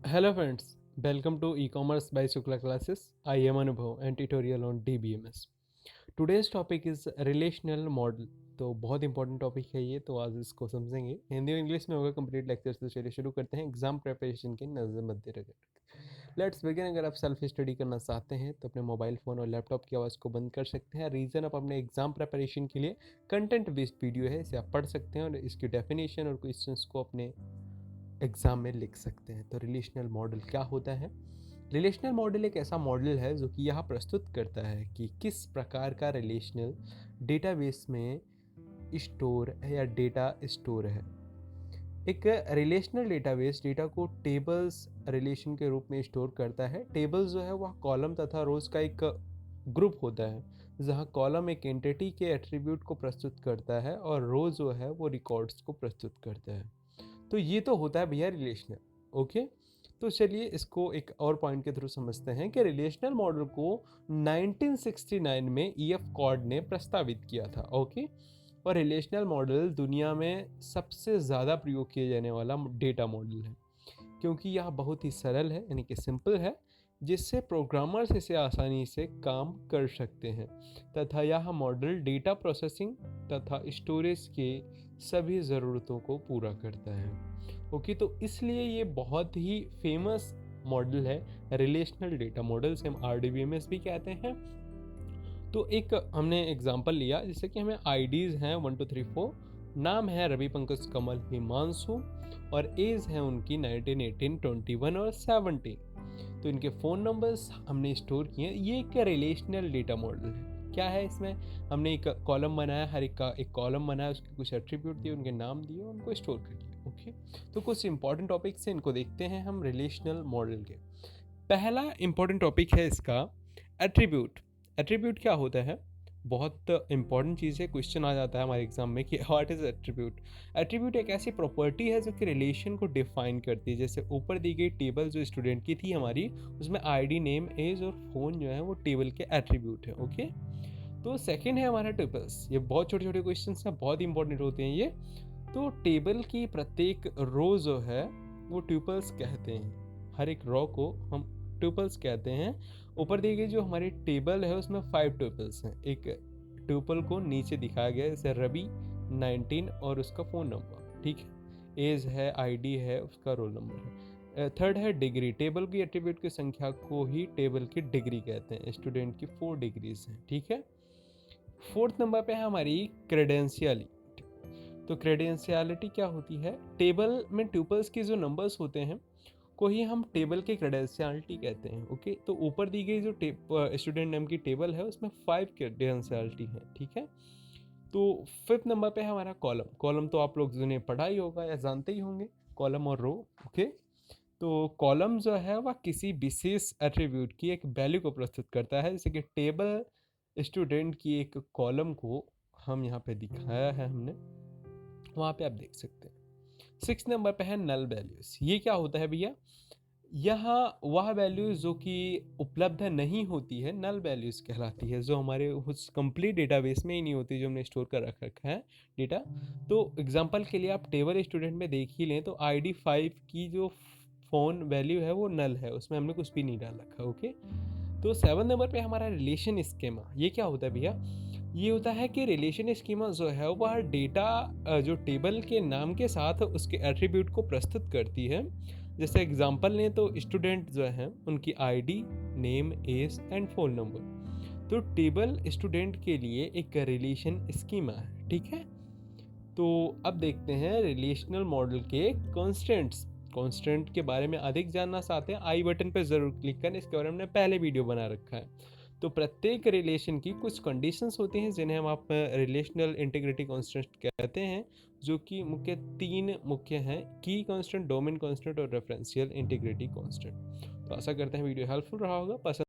Hello friends, welcome to e-commerce by Shuklaclasses. I am Anubhav and tutorial on dbms. Today's topic is relational model. तो बहुत important topic है ये, तो आज इसको समझेंगे। हिंदी और इंग्लिश में होगा कंप्लीट लेक्चर। तो चलिए शुरू करते हैं एग्जाम प्रिपरेशन के नज़र मध्य रखकर। Let's begin. अगर आप सेल्फ स्टडी करना चाहते हैं तो अपने मोबाइल फ़ोन और लैपटॉप की आवाज़ को बंद कर सकते हैं। रीज़न, आप अपने एग्जाम प्रिपरेशन के लिए कंटेंट बेस्ड वीडियो है, इसे आप पढ़ सकते हैं और इसकी डेफिनेशन और क्वेश्चंस को अपने एग्ज़ाम में लिख सकते हैं। तो रिलेशनल मॉडल क्या होता है? रिलेशनल मॉडल एक ऐसा मॉडल है जो कि यह प्रस्तुत करता है कि किस प्रकार का रिलेशनल डेटाबेस में स्टोर है या डेटा स्टोर है। एक रिलेशनल डेटाबेस डेटा को टेबल्स रिलेशन के रूप में स्टोर करता है। टेबल्स जो है वह कॉलम तथा रोज का एक ग्रुप होता है, जहाँ कॉलम एक एंटिटी के एट्रीब्यूट को प्रस्तुत करता है और रो जो है वो रिकॉर्ड्स को प्रस्तुत करता है। तो ये तो होता है भैया रिलेशनल। ओके, तो चलिए इसको एक और पॉइंट के थ्रू समझते हैं कि रिलेशनल मॉडल को 1969 में ईएफ कॉर्ड ने प्रस्तावित किया था। ओके, और रिलेशनल मॉडल दुनिया में सबसे ज़्यादा प्रयोग किया जाने वाला डेटा मॉडल है, क्योंकि यह बहुत ही सरल है, यानी कि सिंपल है, जिससे प्रोग्रामर्स इसे आसानी से काम कर सकते हैं तथा यह मॉडल डेटा प्रोसेसिंग तथा स्टोरेज के सभी ज़रूरतों को पूरा करता है। ओके, तो इसलिए ये बहुत ही फेमस मॉडल है। रिलेशनल डेटा मॉडल से हम आरडीबीएमएस भी कहते हैं। तो एक हमने एग्जांपल लिया, जैसे कि हमें आईडीज़ हैं 1 2 3 4, नाम है रवि, पंकज, कमल, हिमांशु और एज है उनकी 19 18 21 और 17। तो इनके फ़ोन नंबर्स हमने स्टोर किए। ये एक रिलेशनल डेटा मॉडल है। क्या है इसमें? हमने एक कॉलम बनाया, हर एक का एक कॉलम बनाया, उसके कुछ एट्रीब्यूट दिए, उनके नाम दिए, उनको स्टोर कर लिया। ओके, तो कुछ इंपॉर्टेंट टॉपिक्स हैं, इनको देखते हैं हम रिलेशनल मॉडल के। पहला इंपॉर्टेंट टॉपिक है इसका एट्रीब्यूट। एट्रीब्यूट क्या होता है? बहुत इंपॉर्टेंट चीज़ है, क्वेश्चन आ जाता है हमारे एग्जाम में कि व्हाट इज़ एट्रीब्यूट। एट्रीब्यूट एक ऐसी प्रॉपर्टी है जो कि रिलेशन को डिफाइन करती है। जैसे ऊपर दी गई टेबल जो स्टूडेंट की थी हमारी, उसमें आईडी, नेम, एज और फ़ोन जो है वो टेबल के एट्रीब्यूट है। ओके, तो सेकंड है हमारा ट्यूपल्स। ये बहुत छोटे छोटे क्वेश्चन हैं, बहुत इंपॉर्टेंट होते हैं ये। तो टेबल की प्रत्येक रो जो है वो ट्यूपल्स कहते हैं। हर एक रो को हम ट्यूपल्स कहते हैं। ऊपर दी गई जो हमारी टेबल है उसमें 5 ट्यूपल्स हैं। एक ट्यूपल को नीचे दिखाया गया है, जैसे रवि 19 और उसका फ़ोन नंबर, ठीक है, एज है, आईडी है, उसका रोल नंबर है। थर्ड है डिग्री। टेबल की एट्रीब्यूट की संख्या को ही टेबल की डिग्री कहते हैं। स्टूडेंट की 4 डिग्रीज हैं, ठीक है। फोर्थ नंबर पे है हमारी क्रेडेंशियलिटी। तो क्रेडेंशियलिटी क्या होती है? टेबल में ट्यूपल्स के जो नंबर्स होते हैं को ही हम टेबल की क्रेडेंशियलिटी कहते हैं। ओके, तो ऊपर दी गई जो स्टूडेंट नेम की टेबल है उसमें 5 क्रेडेंशियलिटी है, ठीक है। तो फिफ्थ नंबर पे है हमारा कॉलम। कॉलम तो आप लोग जिन्हें पढ़ा ही होगा या जानते ही होंगे, कॉलम और रो। ओके, तो कॉलम जो है वह किसी विशेष एट्रीब्यूट की एक वैल्यू को प्रस्तुत करता है। जैसे कि टेबल स्टूडेंट की एक कॉलम को हम यहाँ पे दिखाया है हमने, वहाँ पे आप देख सकते हैं। सिक्स नंबर पे है नल वैल्यूज। ये क्या होता है भैया? यहाँ वह वैल्यूज जो कि उपलब्ध नहीं होती है, नल वैल्यूज कहलाती है, जो हमारे उस कंप्लीट डेटाबेस में ही नहीं होती, जो हमने स्टोर कर रखा है डेटा। तो एग्जांपल के लिए आप टेबल स्टूडेंट में देख ही लें, तो आईडी 5 की जो फ़ोन वैल्यू है वो नल है, उसमें हमने कुछ भी नहीं डाल रखा। ओके, तो 7 नंबर पे हमारा रिलेशन स्कीमा। ये क्या होता है भैया? ये होता है कि रिलेशन स्कीमा जो है वह डेटा जो टेबल के नाम के साथ उसके एट्रीब्यूट को प्रस्तुत करती है। जैसे एग्जांपल लें तो स्टूडेंट जो हैं उनकी ID, name, age and phone number. तो टेबल स्टूडेंट के लिए एक रिलेशन स्कीमा है, ठीक है। तो अब देखते हैं रिलेशनल मॉडल के कॉन्स्टेंट्स। कॉन्स्टेंट के बारे में अधिक जानना चाहते हैं, आई बटन पर ज़रूर क्लिक करें, इसके बारे में हमने पहले वीडियो बना रखा है। तो प्रत्येक रिलेशन की कुछ कंडीशंस होती हैं जिन्हें हम आप रिलेशनल इंटीग्रिटी कॉन्स्टेंट कहते हैं, जो कि मुख्य 3 मुख्य हैं: की कॉन्स्टेंट, डोमेन कॉन्स्टेंट और रेफरेंशियल इंटीग्रिटी कॉन्स्टेंट। तो आशा करते हैं वीडियो हेल्पफुल रहा होगा। पसंद